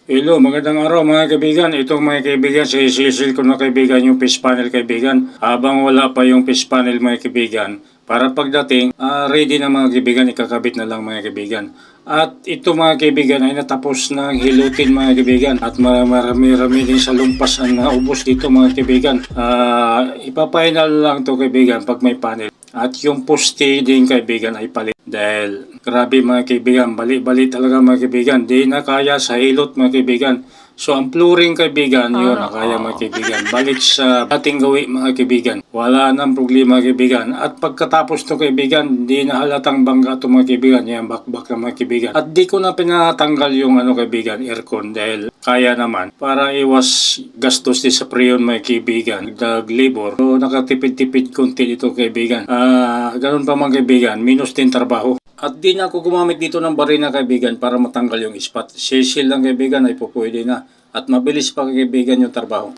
Hello, magandang araw mga kaibigan. Ito mga kaibigan, sisil ko na kaibigan yung fish panel kaibigan. Habang wala pa yung fish panel mga kaibigan, para pagdating, ready na mga kaibigan, ikakabit na lang mga kaibigan. At ito mga kaibigan ay natapos na hilutin mga kaibigan. At marami-rami din sa lumpas ang naubos dito mga kaibigan. Ipapainal lang to kaibigan pag may panel. At yung poste din kaibigan ay palit. Dahil grabe mga kaibigan, bali-bali talaga mga kaibigan. Di na kaya sa hilot mga kaibigan. So ang flooring kaibigan, yun na kaya mga kaibigan. Balik sa dating gawi mga kaibigan. Wala nang problema kaibigan. At pagkatapos to kaibigan, di na halatang bangga to mga kaibigan. Yan, bakbak na mga kaibigan. At di ko na pinatanggal yung kaibigan, aircon dahil kaya naman. Para iwas gastos din sa preyon mga kaibigan. Dag labor. So nakatipid-tipid konti dito kaibigan. Ganun pa mga kaibigan, minus din trabaho. At di na ako gumamit dito ng barina kaibigan para matanggal yung spot. Sisil lang kaibigan ay po pwede na. At mabilis pa kaibigan yung trabaho.